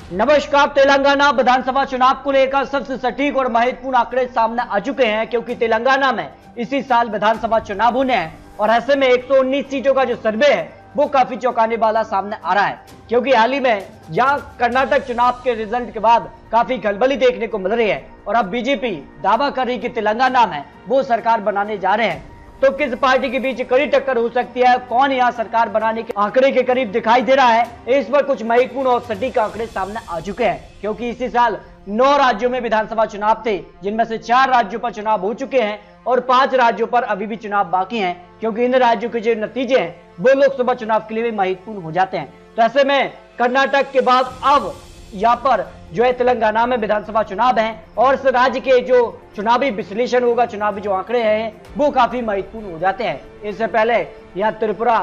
नमस्कार। तेलंगाना विधानसभा चुनाव को लेकर सबसे सटीक और महत्वपूर्ण आंकड़े सामने आ चुके हैं, क्योंकि तेलंगाना में इसी साल विधानसभा चुनाव होने हैं और ऐसे में 119 सीटों का जो सर्वे है वो काफी चौंकाने वाला सामने आ रहा है, क्योंकि हाल ही में यहाँ कर्नाटक चुनाव के रिजल्ट के बाद काफी खलबली देखने को मिल रही है और अब बीजेपी दावा कर रही कि तेलंगाना में वो सरकार बनाने जा रहे हैं। तो किस पार्टी के बीच कड़ी टक्कर हो सकती है, कौन यहाँ सरकार बनाने के आंकड़े के करीब दिखाई दे रहा है, इस पर कुछ महत्वपूर्ण और सटीक आंकड़े सामने आ चुके हैं। क्योंकि इसी साल 9 राज्यों में विधानसभा चुनाव थे, जिनमें से 4 राज्यों पर चुनाव हो चुके हैं और 5 राज्यों पर अभी भी चुनाव बाकी हैं, क्योंकि इन राज्यों के जो नतीजे हैं वो लोकसभा चुनाव के लिए भी महत्वपूर्ण हो जाते हैं। तो ऐसे में कर्नाटक के बाद अब यहाँ पर जो है तेलंगाना में विधानसभा चुनाव है और इस राज्य के जो चुनावी विश्लेषण होगा, चुनावी जो आंकड़े हैं वो काफी महत्वपूर्ण हो जाते हैं। इससे पहले यहाँ त्रिपुरा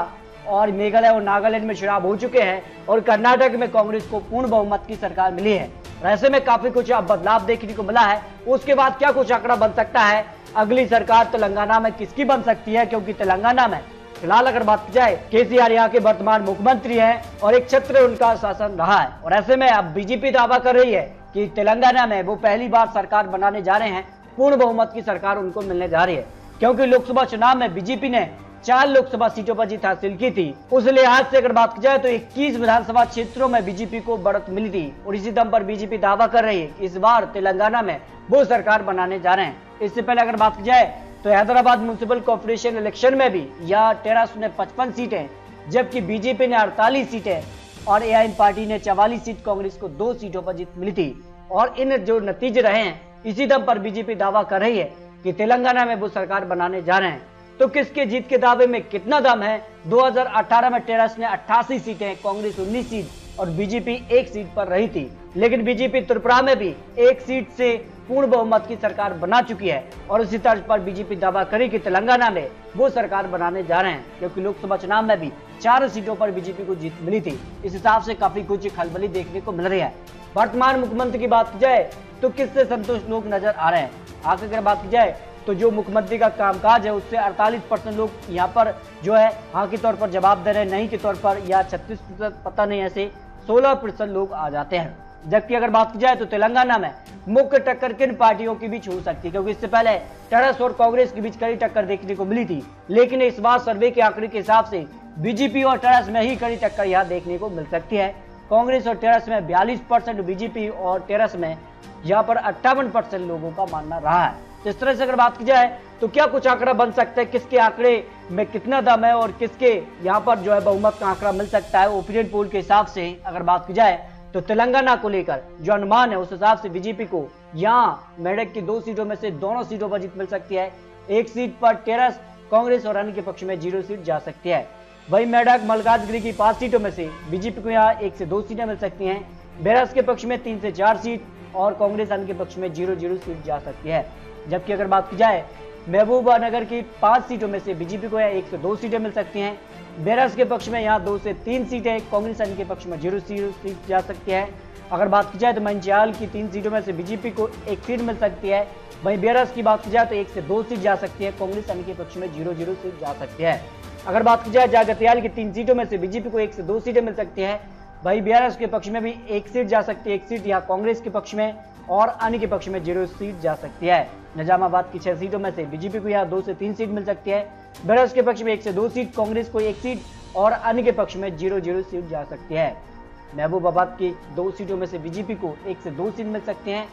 और मेघालय और नागालैंड में चुनाव हो चुके हैं और कर्नाटक में कांग्रेस को पूर्ण बहुमत की सरकार मिली है। ऐसे में काफी कुछ अब बदलाव देखने को मिला है। उसके बाद क्या कुछ आंकड़ा बन सकता है, अगली सरकार तेलंगाना में किसकी बन सकती है, क्योंकि तेलंगाना में फिलहाल अगर बात की जाए केसीआर यहाँ के वर्तमान मुख्यमंत्री हैं और एक छत्र उनका शासन रहा है और ऐसे में अब बीजेपी दावा कर रही है कि तेलंगाना में वो पहली बार सरकार बनाने जा रहे हैं, पूर्ण बहुमत की सरकार उनको मिलने जा रही है। क्योंकि लोकसभा चुनाव में बीजेपी ने 4 लोकसभा सीटों पर जीत हासिल की थी, उस लिहाज से अगर बात की जाए तो 21 विधानसभा क्षेत्रों में बीजेपी को बढ़त मिली थी और इसी दम पर बीजेपी दावा कर रही है इस बार तेलंगाना में वो सरकार बनाने जा रहे हैं। इससे पहले अगर बात की जाए तो हैदराबाद म्युनिसिपल कॉर्पोरेशन इलेक्शन में भी यहाँ टेरास ने 55 सीटें, जबकि बीजेपी ने 48 सीटें और एआईएम पार्टी ने 44 सीट, कांग्रेस को 2 सीटों पर जीत मिली थी। और इन जो नतीजे रहे हैं इसी दम पर बीजेपी दावा कर रही है कि तेलंगाना में वो सरकार बनाने जा रहे हैं। तो किसके जीत के दावे में कितना दम है? 2018 में टेरास ने 88 सीटें, कांग्रेस 19 सीट और बीजेपी 1 सीट पर रही थी, लेकिन बीजेपी त्रिपुरा में भी 1 सीट से पूर्ण बहुमत की सरकार बना चुकी है और उसी तर्ज पर बीजेपी दावा करी कि तेलंगाना में वो सरकार बनाने जा रहे हैं, क्योंकि लोकसभा चुनाव में भी 4 सीटों पर बीजेपी को जीत मिली थी। इस हिसाब से काफी कुछ खलबली देखने को मिल रही है। वर्तमान मुख्यमंत्री की बात की जाए तो किससे संतुष्ट लोग नजर आ रहे हैं? आगे अगर बात की जाए तो जो मुख्यमंत्री का कामकाज है उससे 48% लोग यहाँ पर जो है हाँ के तौर पर जवाब दे रहे हैं, नहीं के तौर पर या 36%, पता नहीं, ऐसे 16% लोग आ जाते हैं। जबकि अगर बात की जाए तो तेलंगाना में मुख्य टक्कर किन पार्टियों के बीच हो सकती है, क्योंकि इससे पहले टेरस और कांग्रेस के बीच कड़ी टक्कर देखने को मिली थी, लेकिन इस बार सर्वे के आंकड़े के हिसाब से बीजेपी और टेरस में ही कड़ी टक्कर यहाँ देखने को मिल सकती है। कांग्रेस और टेरस में 42%, बीजेपी और टेरस में यहाँ पर 58% लोगों का मानना रहा है। इस तरह से अगर बात की जाए तो क्या कुछ आंकड़ा बन सकता है, किसके आंकड़े में कितना दम है और किसके यहाँ पर जो है बहुमत का आंकड़ा मिल सकता है? ओपिनियन पोल के हिसाब से अगर बात की जाए तो तेलंगाना को लेकर जो अनुमान है उस हिसाब से बीजेपी को यहाँ मेडक की 2 सीटों में से दोनों सीटों पर जीत मिल सकती है। 1 सीट पर टेरस, कांग्रेस और अन्य के पक्ष में 0 सीट जा सकती है। वही मेडक मलकाजगिरी की 5 सीटों में से बीजेपी को यहाँ 1 से 2 सीटें मिल सकती हैं। बेरस के पक्ष में 3 से 4 सीट और कांग्रेस अन्य के पक्ष में 0 सीट जा सकती है। जबकि अगर बात की जाए महबूबा नगर की 5 सीटों में से बीजेपी को यहाँ 1 से 2 सीटें मिल सकती हैं। बेरस के पक्ष में यहाँ 2 से 3 सीटें, कांग्रेस अन्य के पक्ष में 0 सीट जा सकती है। अगर बात की जाए तो मंचियाल की 3 सीटों में से बीजेपी को 1 सीट मिल सकती है। वहीं बेरस की बात की जाए तो 1 से 2 सीट जा सकती है, कांग्रेस अन्य के पक्ष में 0 सीट जा सकती है। अगर बात की जाए जागतियाल की 3 सीटों में से बीजेपी को 1 से 2 सीटें मिल सकती है। वही बेरस के पक्ष में भी 1 सीट जा सकती है, 1 सीट यहाँ कांग्रेस के पक्ष में और अन्य के पक्ष में 0 सीट जा सकती है। निजामाबाद की 6 सीटों में से बीजेपी को यहाँ 2 से 3 सीट मिल सकती है। बेरस के पक्ष में 1 से 2 सीट, कांग्रेस को 1 सीट और अन्य के पक्ष में 0 सीट जा सकती है। महबूबाबाद की 2 सीटों में से बीजेपी को 1 से 2 सीट मिल सकते हैं।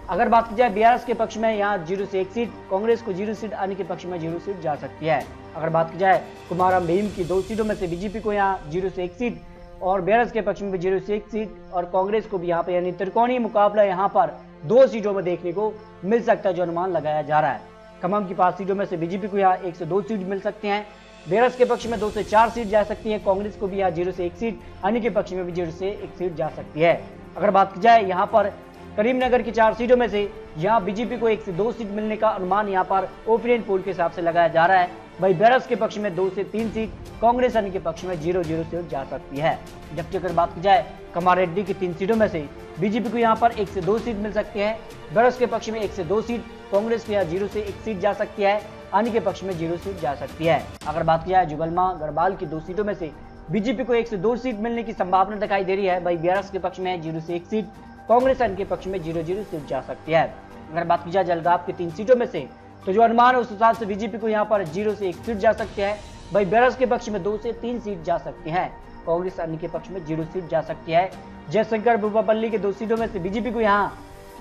अगर बात की जाए बेरस के पक्ष में यहाँ 0 से 1 सीट, कांग्रेस को 0 सीट, अन्य के पक्ष में 0 सीट जा सकती है। अगर बात की जाए कुमारम भीम की 2 सीटों में से बीजेपी को यहाँ 0 से 1 सीट और बेरस के पक्ष में भी 0 से 1 सीट और कांग्रेस को भी यहाँ पे यानी त्रिकोणीय मुकाबला यहाँ पर 2 सीटों में देखने को मिल सकता है, जो अनुमान लगाया जा रहा है। खम्मम की 5 सीटों में से बीजेपी को यहाँ 1 से 2 सीट मिल सकते हैं। बेरस के पक्ष में 2 से 4 सीट जा सकती है, कांग्रेस को भी यहाँ 0 से 1 सीट, अन्य के पक्ष में भी 0 से 1 सीट जा सकती है। अगर बात की जाए यहाँ पर करीमनगर की 4 सीटों में से यहाँ बीजेपी को 1 से 2 सीट मिलने का अनुमान यहाँ पर ओपिनियन पोल के हिसाब से लगाया जा रहा है। वही बेरस के पक्ष में 2 से 3 सीट, कांग्रेस अन्य के पक्ष में 0 सीट जा सकती है। जबकि अगर बात की जाए कमारेड्डी की 3 सीटों में से बीजेपी को यहाँ पर 1 से 2 सीट मिल सकती है। बेरस के पक्ष में 1 से 2 सीट, कांग्रेस को यहाँ 0 से 1 सीट जा सकती है, अन्य के पक्ष में 0 सीट जा सकती है। अगर बात की जाए जुगलमा गढ़वाल की 2 सीटों में से बीजेपी को 1 से 2 सीट मिलने की संभावना दिखाई दे रही है। वही बीआरएस के पक्ष में 0 से 1 सीट, कांग्रेस अन्य के पक्ष में 0-0 सीट जा सकती है। अगर बात की जाए जलगांव की 3 सीटों में से, तो जो अनुमान है उस हिसाब से बीजेपी को यहाँ पर 0 से 1 सीट जा सकती है। वही बीआरएस के पक्ष में 2 से 3 सीट जा सकती है। कांग्रेस अन्य के पक्ष में 0 सीट जा सकती है। जयशंकर भूपापल्ली के 2 सीटों में से बीजेपी को यहाँ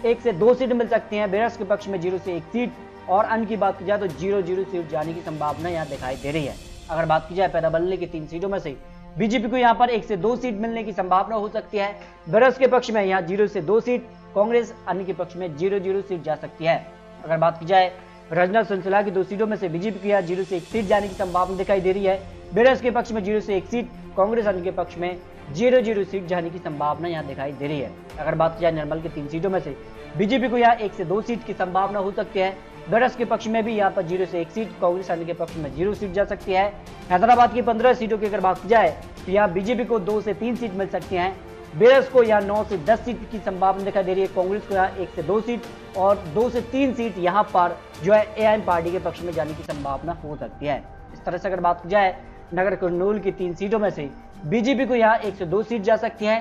1 से 2 सीट मिल सकती है। बीआरएस के पक्ष में 0 से 1 सीट और अन्य की बात की जाए तो 0-0 सीट जाने की संभावना यहाँ दिखाई दे रही है। अगर बात की जाए पेराबल्ली की 3 सीटों में से बीजेपी को यहाँ पर 1 से 2 सीट मिलने की संभावना हो सकती है। बीआरएस के पक्ष में यहाँ 0 से 2 सीट, कांग्रेस अन्य के पक्ष में 0-0 सीट जा सकती है। अगर बात की जाए रजना संसला की 2 सीटों में से बीजेपी को यहाँ 0 से 1 सीट जाने की संभावना दिखाई दे रही है। बीआरएस के पक्ष में 0 से 1 सीट, कांग्रेस अन्य के पक्ष में 0-0 सीट जाने की संभावना यहाँ दिखाई दे रही है। अगर बात की जाए निर्मल की 3 सीटों में से बीजेपी को यहाँ 1 से 2 सीट की संभावना हो सकती है। बीआरएस के पक्ष में भी यहाँ पर 0 से 1 सीट, कांग्रेस अन्य के पक्ष में 0 सीट जा सकती है। हैदराबाद की 15 सीटों की अगर बात की जाए तो यहाँ बीजेपी को 2 से 3 सीट मिल सकती हैं। बीआरएस को यहाँ 9 से 10 सीट की संभावना दिखाई दे रही है। कांग्रेस को यहाँ 1 से 2 सीट और 2 से 3 सीट यहाँ पर जो है एआईएम पार्टी के पक्ष में जाने की संभावना हो सकती है। इस तरह से अगर बात की जाए नगर कर्नूल की 3 सीटों में से बीजेपी को यहाँ 1 से 2 सीट जा सकती है।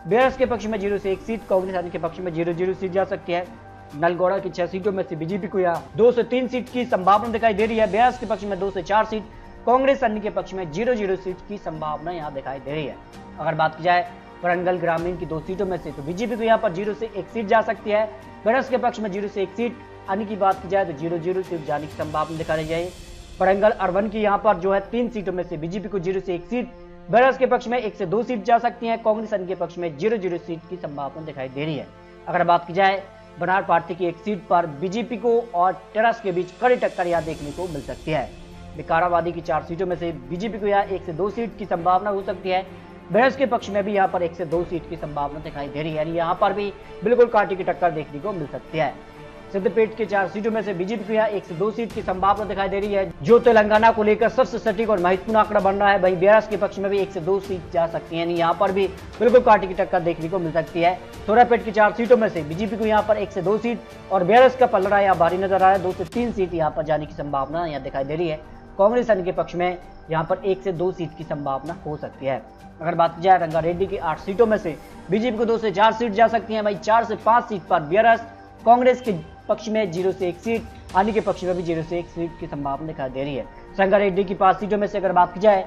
बीआरएस के पक्ष में 0 से 1 सीट, कांग्रेस अन्य के पक्ष में 0-0 सीट जा सकती है। नलगौड़ा की 6 सीटों में से बीजेपी को यहाँ 2 से 3 सीट की संभावना दिखाई दे रही है। बीआरएस के पक्ष में 2 से 4 सीट, कांग्रेस अन्य के पक्ष में 0-0 सीट की संभावना यहाँ दिखाई दे रही है। अगर बात की जाए वरंगल ग्रामीण की 2 सीटों में से तो बीजेपी को यहाँ पर 0 से 1 सीट जा सकती है। बीआरएस के पक्ष में 0 से 1 सीट, अन्य की बात की जाए तो 0-0 सीट जाने की संभावना दिखाई जाए। वरंगल अर्बन की यहाँ पर जो है 3 सीटों में से बीजेपी को 0 से 1 सीट, बीआरएस के पक्ष में 1 से 2 सीट जा सकती है। कांग्रेस अन्य के पक्ष में 0-0 सीट की संभावना दिखाई दे रही है। अगर बात की जाए बनार पार्टी की 1 सीट पर बीजेपी को और टेरस के बीच कड़ी टक्कर यहाँ देखने को मिल सकती है। विकाराबादी की 4 सीटों में से बीजेपी को यहाँ 1 से 2 सीट की संभावना हो सकती है। बीआरएस के पक्ष में भी यहाँ पर 1 से 2 सीट की संभावना दिखाई दे रही है, यानी यहाँ पर भी बिल्कुल कांटे की टक्कर देखने को मिल सकती है। सिद्धपेट के 4 सीटों में से बीजेपी को यहाँ 1 से 2 सीट की संभावना दिखाई दे रही है, जो तेलंगाना को लेकर सबसे सटीक और महत्वपूर्ण आंकड़ा बन रहा है। वहीं बीआरएस के पक्ष में भी 1 से 2 सीट जा सकती है, यानी यहाँ पर भी बिल्कुल कांटे की टक्कर देखने को मिल सकती है। सोरापेट की 4 सीटों में से बीजेपी को यहाँ पर 1 से 2 सीट और बीआरएस का पलड़ा यहाँ भारी नजर आ रहा है। 2 से 3 सीट यहाँ पर जाने की संभावना यहाँ दिखाई दे रही है। कांग्रेस अन्य के पक्ष में यहाँ पर 1 से 2 सीट की संभावना हो सकती है। अगर बात की जाए रंगारेड्डी की 8 सीटों में से बीजेपी को 2 से 4 सीट जा सकती है। वहीं 4 से 5 सीट पर बीआरएस, कांग्रेस के पक्ष में 0 से 1 सीट, अन्य के पक्ष में भी 0 से 1 सीट की संभावना दिखाई दे रही है। रंगारेड्डी की 5 सीटों में से अगर बात की जाए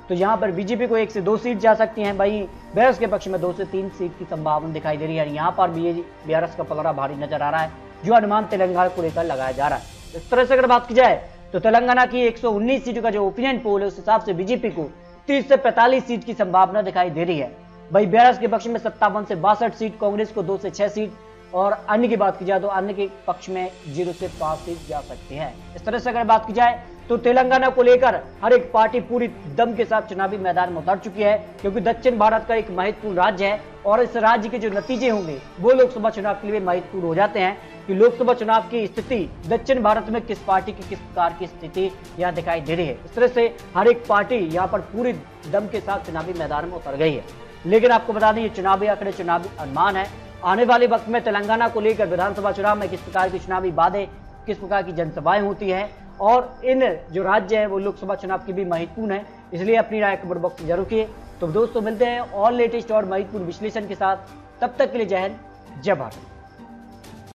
तो यहाँ पर बीजेपी को 1 से 2 सीट जा सकती हैं। वहीं बीआरएस के पक्ष में 2 से 3 सीट की संभावना दिखाई दे रही है। यहाँ पर भी बीआरएस का पलड़ा भारी नजर आ रहा है, जो अनुमान तेलंगाना को लेकर लगाया जा रहा है। इस तरह से अगर बात की जाए तो तेलंगाना की 119 सीटों का जो ओपिनियन पोल है उस हिसाब से बीजेपी को 30 से 45 सीट की संभावना दिखाई दे रही है। वहीं बीआरएस के पक्ष में 57 से 62 सीट, कांग्रेस को 2 से 6 सीट और अन्य की बात की जाए तो अन्य के पक्ष में 0 से 5 सीट जा सकती है। इस तरह से अगर बात की जाए तो तेलंगाना को लेकर हर एक पार्टी पूरी दम के साथ चुनावी मैदान में उतर चुकी है, क्योंकि दक्षिण भारत का एक महत्वपूर्ण राज्य है और इस राज्य के जो नतीजे होंगे वो लोकसभा चुनाव के लिए महत्वपूर्ण हो जाते हैं कि लोकसभा चुनाव की स्थिति दक्षिण भारत में किस पार्टी की किस प्रकार की स्थिति यहाँ दिखाई दे रही है। इस तरह से हर एक पार्टी यहाँ पर पूरी दम के साथ चुनावी मैदान में उतर गई है। लेकिन आपको बता दें ये चुनावी आंकड़े चुनावी अनुमान है। आने वाले वक्त में तेलंगाना को लेकर विधानसभा चुनाव में किस प्रकार की चुनावी वादे, किस प्रकार की जनसभाएं होती है और इन जो राज्य है वो लोकसभा चुनाव की भी महत्वपूर्ण है, इसलिए अपनी राय कमेंट बॉक्स में जरूर किए। तो दोस्तों मिलते हैं और लेटेस्ट और महत्वपूर्ण विश्लेषण के साथ, तब तक के लिए जय हिंद, जय भारत।